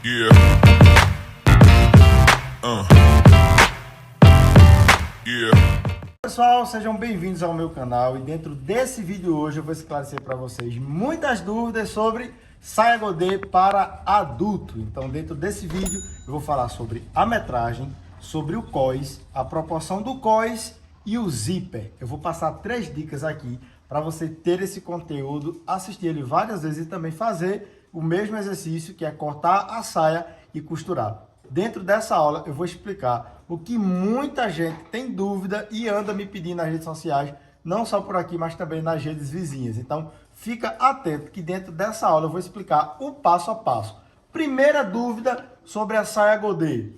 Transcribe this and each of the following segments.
Yeah. Yeah. Pessoal, sejam bem-vindos ao meu canal e dentro desse vídeo hoje eu vou esclarecer para vocês muitas dúvidas sobre saia godê para adulto. Então dentro desse vídeo eu vou falar sobre a metragem, sobre o cós, a proporção do cós e o zíper. Eu vou passar 3 dicas aqui para você ter esse conteúdo, assistir ele várias vezes e também fazer o mesmo exercício, que é cortar a saia e costurar. Dentro dessa aula eu vou explicar o que muita gente tem dúvida e anda me pedindo nas redes sociais, não só por aqui, mas também nas redes vizinhas. Então fica atento que dentro dessa aula eu vou explicar o passo a passo. Primeira dúvida sobre a saia godê,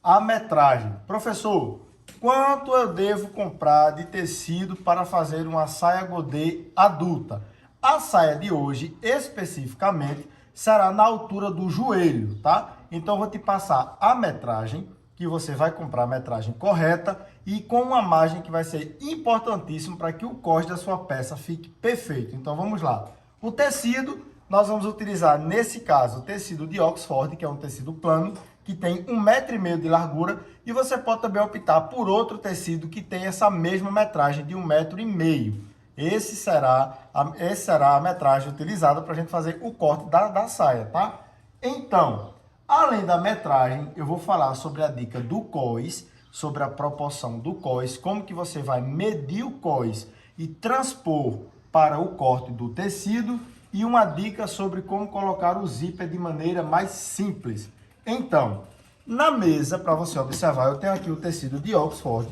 a metragem. Professor, quanto eu devo comprar de tecido para fazer uma saia godê adulta? A saia de hoje, especificamente, será na altura do joelho, tá? Então, eu vou te passar a metragem, que você vai comprar a metragem correta e com uma margem que vai ser importantíssima para que o cós da sua peça fique perfeito. Então, vamos lá. O tecido, nós vamos utilizar, nesse caso, o tecido de Oxford, que é um tecido plano, que tem 1,5 m de largura, e você pode também optar por outro tecido que tem essa mesma metragem de 1,5 m. Esse será a metragem utilizada para a gente fazer o corte da saia, tá? Então, além da metragem, eu vou falar sobre a dica do cós, sobre a proporção do cós, como que você vai medir o cós e transpor para o corte do tecido, e uma dica sobre como colocar o zíper de maneira mais simples. Então, na mesa, para você observar, eu tenho aqui o tecido de Oxford,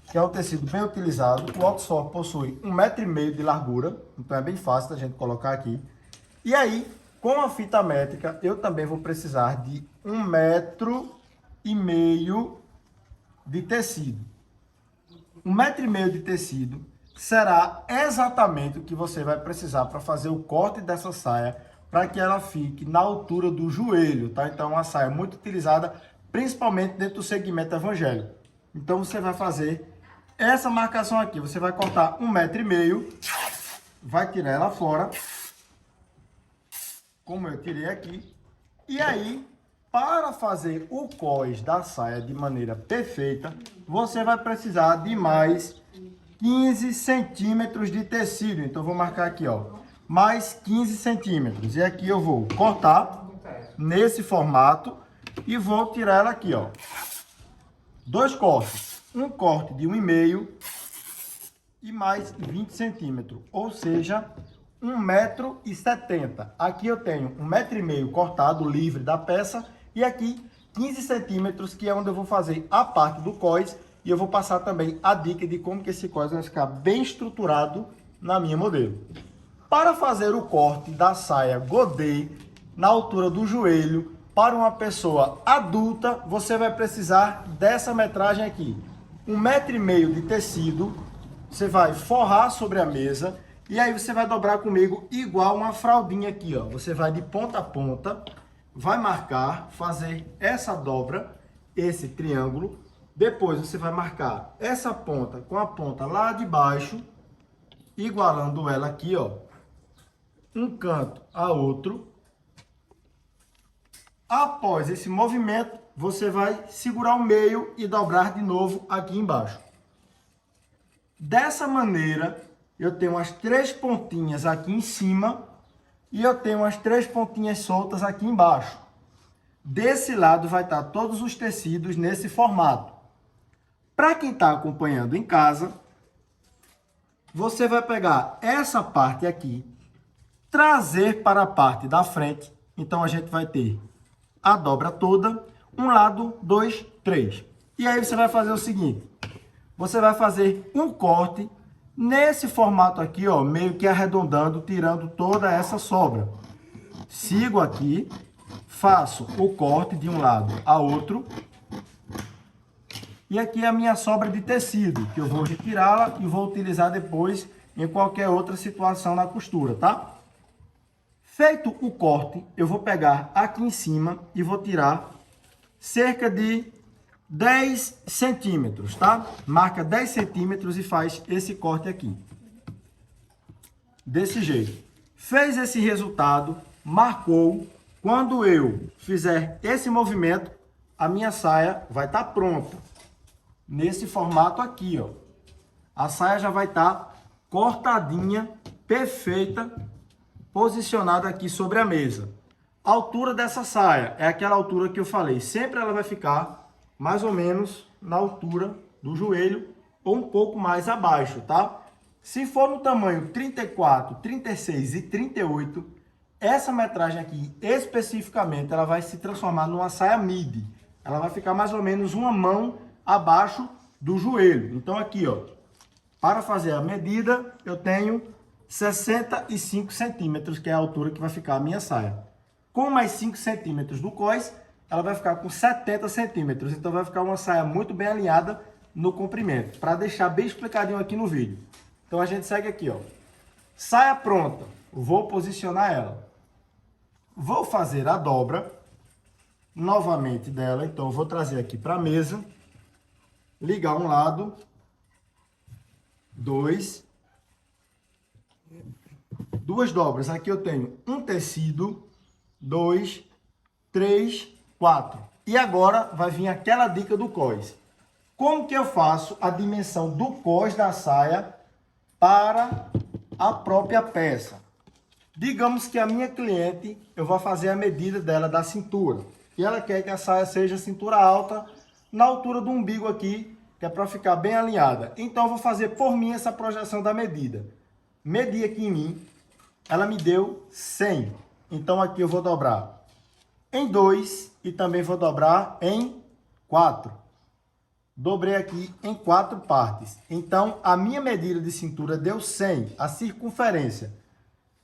que é um tecido bem utilizado. O Oxford possui 1,5 m de largura, então é bem fácil da gente colocar aqui. E aí, com a fita métrica, eu também vou precisar de 1,5 m de tecido. 1,5 m de tecido será exatamente o que você vai precisar para fazer o corte dessa saia, para que ela fique na altura do joelho, tá? Então, é uma saia muito utilizada, principalmente dentro do segmento evangélico. Então, você vai fazer essa marcação aqui, você vai cortar 1,5 m, vai tirar ela fora, como eu tirei aqui, e aí, para fazer o cós da saia de maneira perfeita, você vai precisar de mais 15 centímetros de tecido. Então, eu vou marcar aqui, ó, mais 15 centímetros, e aqui eu vou cortar nesse formato e vou tirar ela aqui, ó, 2 cortes. Um corte de 1,5 e mais 20 centímetros, ou seja, 1,70 m. Aqui eu tenho 1,5 m cortado, livre da peça, e aqui 15 centímetros, que é onde eu vou fazer a parte do cós, e eu vou passar também a dica de como que esse cós vai ficar bem estruturado na minha modelo. Para fazer o corte da saia godê na altura do joelho, para uma pessoa adulta, você vai precisar dessa metragem aqui. 1,5 m de tecido, você vai forrar sobre a mesa e aí você vai dobrar comigo igual uma fraldinha aqui, ó. Você vai de ponta a ponta, vai marcar, fazer essa dobra, esse triângulo. Depois você vai marcar essa ponta com a ponta lá de baixo, igualando ela aqui, ó, um canto a outro. Após esse movimento, você vai segurar o meio e dobrar de novo aqui embaixo. Dessa maneira, eu tenho as 3 pontinhas aqui em cima e eu tenho as 3 pontinhas soltas aqui embaixo. Desse lado vai estar todos os tecidos nesse formato. Para quem está acompanhando em casa, você vai pegar essa parte aqui, trazer para a parte da frente. Então, a gente vai ter a dobra toda, um lado, 2, 3. E aí você vai fazer o seguinte, você vai fazer um corte nesse formato aqui, ó, meio que arredondando, tirando toda essa sobra. Sigo aqui, faço o corte de um lado a outro. E aqui é a minha sobra de tecido, que eu vou retirá-la e vou utilizar depois em qualquer outra situação na costura, tá? Feito o corte, eu vou pegar aqui em cima e vou tirar cerca de 10 centímetros, tá? Marca 10 centímetros e faz esse corte aqui. Desse jeito. Fez esse resultado, marcou. Quando eu fizer esse movimento, a minha saia vai estar pronta. Nesse formato aqui, ó. A saia já vai estar cortadinha, perfeita, posicionada aqui sobre a mesa. A altura dessa saia é aquela altura que eu falei. Sempre ela vai ficar mais ou menos na altura do joelho ou um pouco mais abaixo, tá? Se for no tamanho 34, 36 e 38, essa metragem aqui, especificamente, ela vai se transformar numa saia midi. Ela vai ficar mais ou menos uma mão abaixo do joelho. Então aqui, ó, para fazer a medida, eu tenho 65 centímetros, que é a altura que vai ficar a minha saia. Com mais 5 centímetros do cós, ela vai ficar com 70 centímetros. Então vai ficar uma saia muito bem alinhada no comprimento, para deixar bem explicadinho aqui no vídeo. Então a gente segue aqui, ó. Saia pronta, vou posicionar ela. Vou fazer a dobra novamente dela, então eu vou trazer aqui para a mesa, ligar um lado, 2, duas dobras. Aqui eu tenho um tecido, 2, 3, 4. E agora vai vir aquela dica do cós. Como que eu faço a dimensão do cós da saia para a própria peça? Digamos que a minha cliente, eu vou fazer a medida dela da cintura. E ela quer que a saia seja cintura alta, na altura do umbigo aqui, que é para ficar bem alinhada. Então eu vou fazer por mim essa projeção da medida. Medi aqui em mim, ela me deu 100. Então aqui eu vou dobrar em 2 e também vou dobrar em 4. Dobrei aqui em 4 partes. Então a minha medida de cintura deu 100, a circunferência.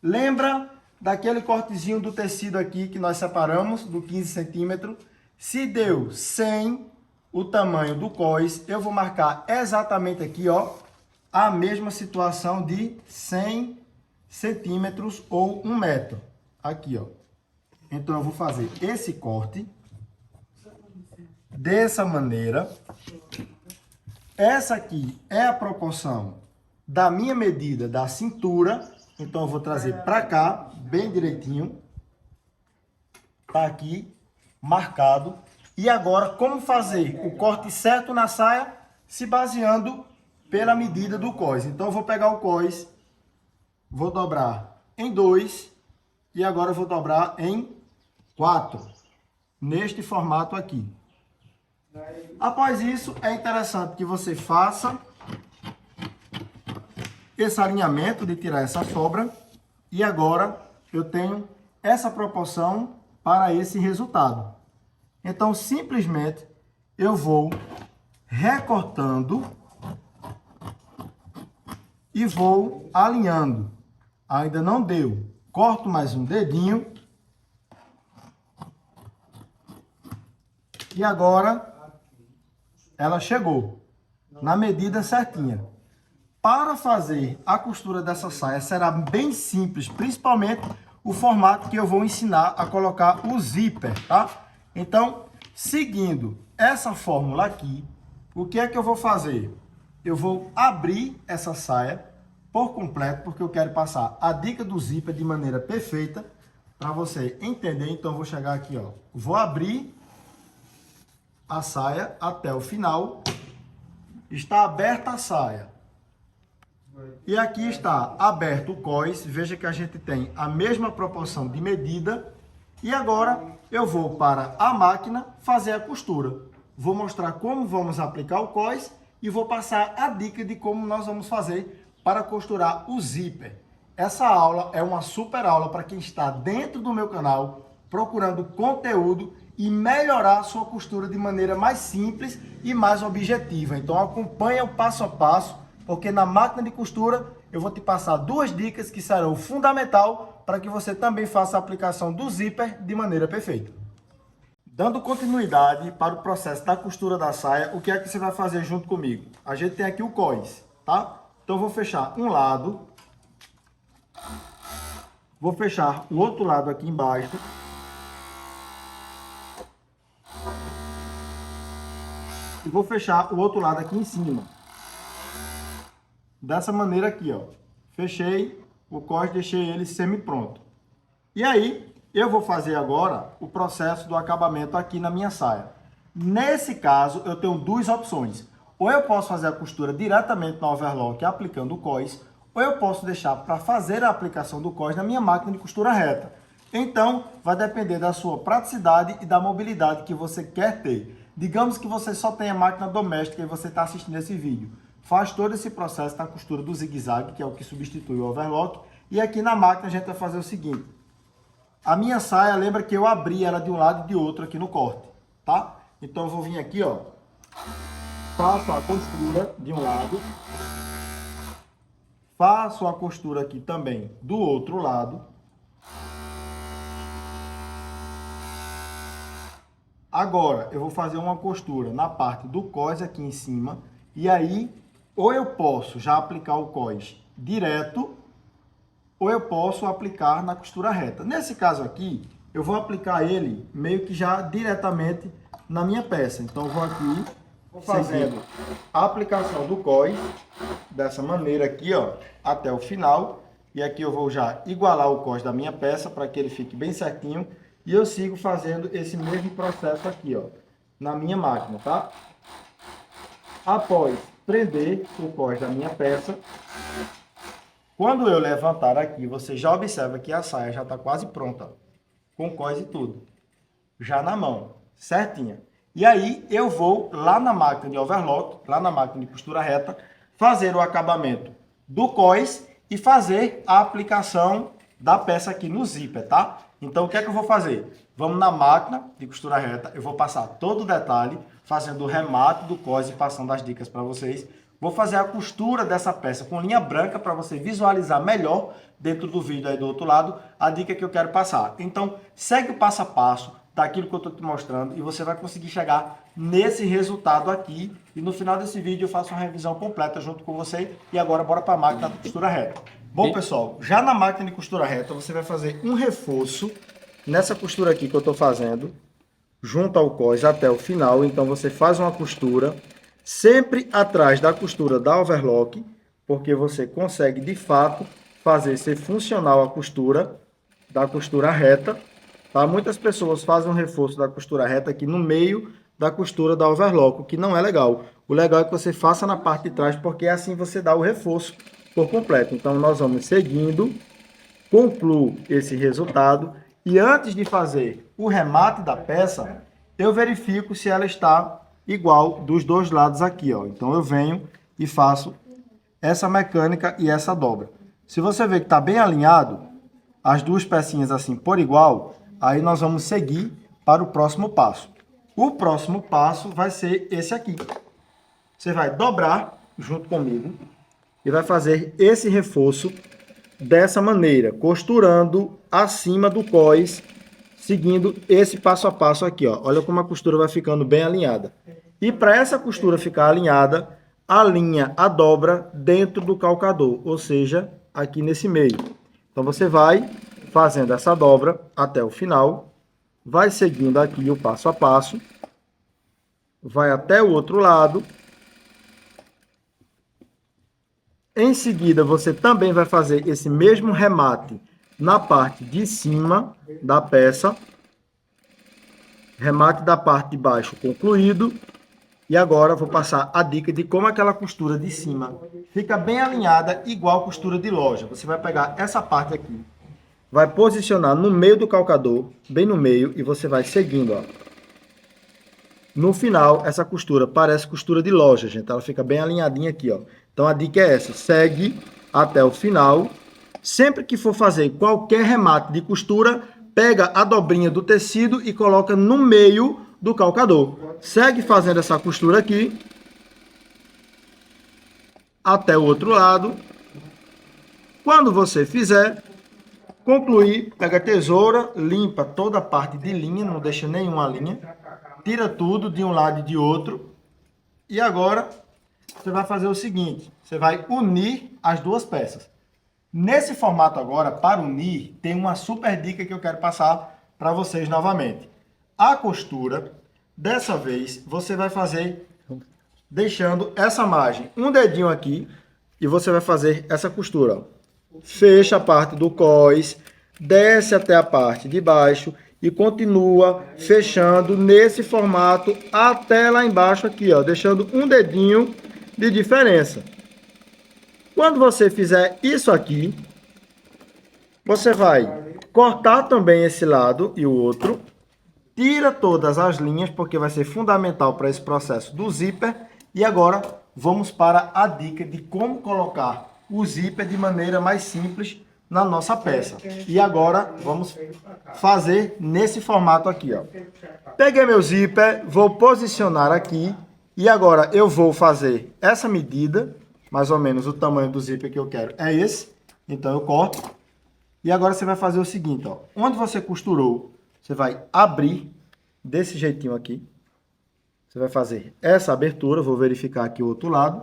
Lembra daquele cortezinho do tecido aqui que nós separamos, do 15 centímetros? Se deu 100 o tamanho do cós, eu vou marcar exatamente aqui, ó, a mesma situação de 100 centímetros ou 1 metro. Aqui, ó. Então eu vou fazer esse corte dessa maneira. Essa aqui é a proporção da minha medida da cintura. Então eu vou trazer para cá, bem direitinho. Tá aqui marcado. E agora, como fazer o corte certo na saia? Se baseando pela medida do cós. Então eu vou pegar o cós, vou dobrar em 2 e agora eu vou dobrar em 4. Neste formato aqui. Após isso, é interessante que você faça esse alinhamento de tirar essa sobra. E agora eu tenho essa proporção para esse resultado. Então, simplesmente, eu vou recortando e vou alinhando. Ainda não deu. Corto mais um dedinho. E agora ela chegou na medida certinha. Para fazer a costura dessa saia será bem simples, principalmente o formato que eu vou ensinar a colocar o zíper, tá? Então, seguindo essa fórmula aqui, o que é que eu vou fazer? Eu vou abrir essa saia por completo, porque eu quero passar a dica do zíper de maneira perfeita para você entender. Então, eu vou chegar aqui, ó, vou abrir a saia até o final. Está aberta a saia. E aqui está aberto o cós. Veja que a gente tem a mesma proporção de medida. E agora eu vou para a máquina fazer a costura. Vou mostrar como vamos aplicar o cós e vou passar a dica de como nós vamos fazer para costurar o zíper. Essa aula é uma super aula para quem está dentro do meu canal procurando conteúdo e melhorar a sua costura de maneira mais simples e mais objetiva. Então acompanha o passo a passo, porque na máquina de costura eu vou te passar 2 dicas que serão fundamental para que você também faça a aplicação do zíper de maneira perfeita. Dando continuidade para o processo da costura da saia, o que é que você vai fazer junto comigo? A gente tem aqui o cós, tá? Então eu vou fechar um lado, vou fechar o outro lado aqui embaixo. E vou fechar o outro lado aqui em cima. Dessa maneira aqui, ó. Fechei o cós, deixei ele semi-pronto. E aí, eu vou fazer agora o processo do acabamento aqui na minha saia. Nesse caso, eu tenho duas opções. Ou eu posso fazer a costura diretamente no overlock aplicando o cós, ou eu posso deixar para fazer a aplicação do cós na minha máquina de costura reta. Então, vai depender da sua praticidade e da mobilidade que você quer ter. Digamos que você só tem a máquina doméstica e você está assistindo esse vídeo. Faz todo esse processo na costura do zigue-zague, que é o que substitui o overlock. E aqui na máquina a gente vai fazer o seguinte. A minha saia, lembra que eu abri ela de um lado e de outro aqui no corte, tá? Então eu vou vir aqui, ó. Faço a costura de um lado. Faço a costura aqui também do outro lado. Agora, eu vou fazer uma costura na parte do cós aqui em cima. E aí, ou eu posso já aplicar o cós direto, ou eu posso aplicar na costura reta. Nesse caso aqui, eu vou aplicar ele meio que já diretamente na minha peça. Então, eu vou aqui, vou fazendo a aplicação do cós, dessa maneira aqui, ó, até o final. E aqui eu vou já igualar o cós da minha peça, para que ele fique bem certinho. E eu sigo fazendo esse mesmo processo aqui, ó, na minha máquina, tá? Após prender o cós da minha peça, quando eu levantar aqui, você já observa que a saia já está quase pronta, com cós e tudo, já na mão, certinha. E aí eu vou lá na máquina de overlock, lá na máquina de costura reta, fazer o acabamento do cós e fazer a aplicação da peça aqui no zíper, tá? Então, o que é que eu vou fazer? Vamos na máquina de costura reta, eu vou passar todo o detalhe, fazendo o remate do cós e passando as dicas para vocês. Vou fazer a costura dessa peça com linha branca para você visualizar melhor dentro do vídeo aí do outro lado a dica que eu quero passar. Então, segue o passo a passo daquilo que eu estou te mostrando e você vai conseguir chegar nesse resultado aqui. E no final desse vídeo eu faço uma revisão completa junto com você. E agora, bora para a máquina de costura reta. Bom, pessoal, já na máquina de costura reta, você vai fazer um reforço nessa costura aqui que eu estou fazendo, junto ao cós até o final. Então, você faz uma costura sempre atrás da costura da overlock, porque você consegue, de fato, fazer ser funcional a costura da costura reta. Tá? Muitas pessoas fazem um reforço da costura reta aqui no meio da costura da overlock, o que não é legal. O legal é que você faça na parte de trás, porque assim você dá o reforço por completo. Então, nós vamos seguindo, concluo esse resultado e antes de fazer o remate da peça, eu verifico se ela está igual dos dois lados aqui, ó. Então, eu venho e faço essa mecânica e essa dobra. Se você ver que está bem alinhado, as duas pecinhas assim por igual, aí nós vamos seguir para o próximo passo. O próximo passo vai ser esse aqui. Você vai dobrar junto comigo e vai fazer esse reforço dessa maneira, costurando acima do cós, seguindo esse passo a passo aqui, ó. Olha como a costura vai ficando bem alinhada. E para essa costura ficar alinhada, alinha a dobra dentro do calcador, ou seja, aqui nesse meio. Então você vai fazendo essa dobra até o final, vai seguindo aqui o passo a passo, vai até o outro lado. Em seguida, você também vai fazer esse mesmo remate na parte de cima da peça. Remate da parte de baixo concluído. E agora vou passar a dica de como aquela costura de cima fica bem alinhada, igual costura de loja. Você vai pegar essa parte aqui, vai posicionar no meio do calcador, bem no meio, e você vai seguindo, ó. No final, essa costura parece costura de loja, gente. Ela fica bem alinhadinha aqui, ó. Então, a dica é essa. Segue até o final. Sempre que for fazer qualquer remate de costura, pega a dobrinha do tecido e coloca no meio do calcador. Segue fazendo essa costura aqui até o outro lado. Quando você fizer, concluir, pega a tesoura, limpa toda a parte de linha, não deixa nenhuma linha. Tira tudo de um lado e de outro. E agora você vai fazer o seguinte, você vai unir as duas peças. Nesse formato agora, para unir, tem uma super dica que eu quero passar para vocês novamente. A costura, dessa vez, você vai fazer deixando essa margem, um dedinho aqui, e você vai fazer essa costura. Ó. Fecha a parte do cós, desce até a parte de baixo e continua fechando nesse formato até lá embaixo aqui, ó, deixando um dedinho de diferença. Quando você fizer isso aqui, você vai cortar também esse lado e o outro, tira todas as linhas, porque vai ser fundamental para esse processo do zíper. E agora vamos para a dica de como colocar o zíper de maneira mais simples na nossa peça. E agora vamos fazer nesse formato aqui, ó. Peguei meu zíper, vou posicionar aqui e agora eu vou fazer essa medida, mais ou menos o tamanho do zíper que eu quero é esse. Então eu corto. E agora você vai fazer o seguinte, ó. Onde você costurou, você vai abrir desse jeitinho aqui. Você vai fazer essa abertura, vou verificar aqui o outro lado.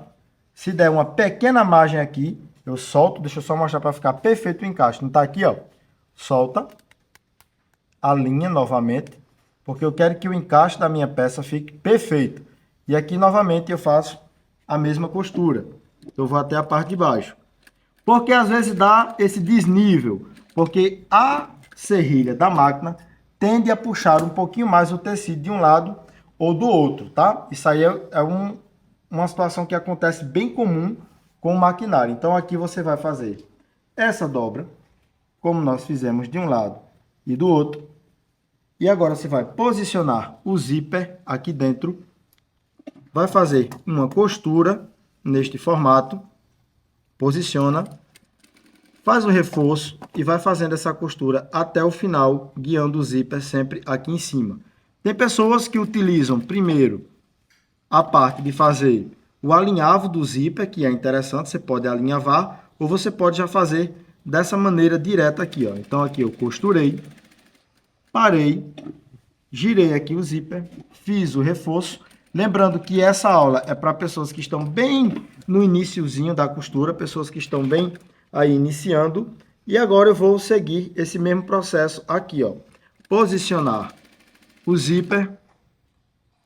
Se der uma pequena margem aqui, eu solto, deixa eu só mostrar para ficar perfeito o encaixe. Não tá aqui, ó. Solta, alinha novamente, porque eu quero que o encaixe da minha peça fique perfeito. E aqui novamente eu faço a mesma costura. Eu vou até a parte de baixo. Porque às vezes dá esse desnível, porque a serrilha da máquina tende a puxar um pouquinho mais o tecido de um lado ou do outro, tá? Isso aí é uma situação que acontece bem comum com o maquinário. Então aqui você vai fazer essa dobra, como nós fizemos de um lado e do outro. E agora você vai posicionar o zíper aqui dentro, vai fazer uma costura neste formato, posiciona, faz o reforço e vai fazendo essa costura até o final, guiando o zíper sempre aqui em cima. Tem pessoas que utilizam primeiro a parte de fazer o alinhavo do zíper, que é interessante, você pode alinhavar, ou você pode já fazer dessa maneira direta aqui, ó. Então aqui eu costurei, parei, girei aqui o zíper, fiz o reforço. Lembrando que essa aula é para pessoas que estão bem no iniciozinho da costura, pessoas que estão bem aí iniciando. E agora eu vou seguir esse mesmo processo aqui, ó. Posicionar o zíper,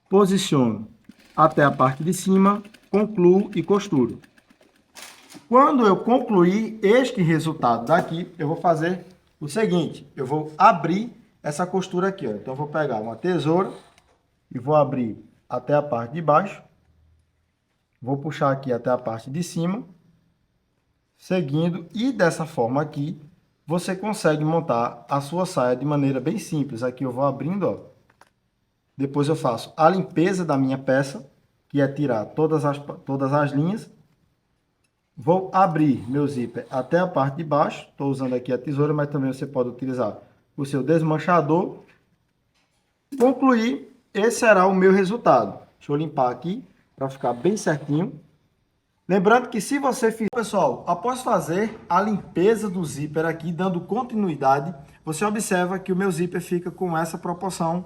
posiciono até a parte de cima, concluo e costuro. Quando eu concluir este resultado daqui, eu vou fazer o seguinte, eu vou abrir essa costura aqui, ó. Então eu vou pegar uma tesoura e vou abrir até a parte de baixo, vou puxar aqui até a parte de cima, seguindo, e dessa forma aqui, você consegue montar a sua saia de maneira bem simples. Aqui eu vou abrindo, ó. Depois eu faço a limpeza da minha peça, que é tirar todas as linhas. Vou abrir meu zíper até a parte de baixo, estou usando aqui a tesoura, mas também você pode utilizar o seu desmanchador. Concluir. Esse será o meu resultado. Deixa eu limpar aqui para ficar bem certinho. Lembrando que se você fizer... Pessoal, após fazer a limpeza do zíper aqui, dando continuidade, você observa que o meu zíper fica com essa proporção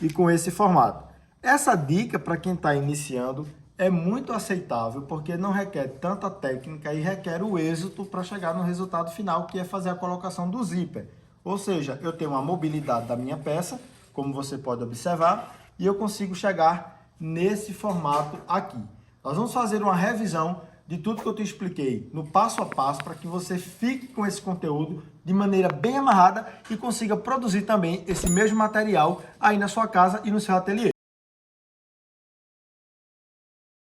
e com esse formato. Essa dica para quem está iniciando é muito aceitável, porque não requer tanta técnica e requer o êxito para chegar no resultado final, que é fazer a colocação do zíper. Ou seja, eu tenho uma mobilidade da minha peça, como você pode observar, e eu consigo chegar nesse formato aqui. Nós vamos fazer uma revisão de tudo que eu te expliquei no passo a passo para que você fique com esse conteúdo de maneira bem amarrada e consiga produzir também esse mesmo material aí na sua casa e no seu ateliê.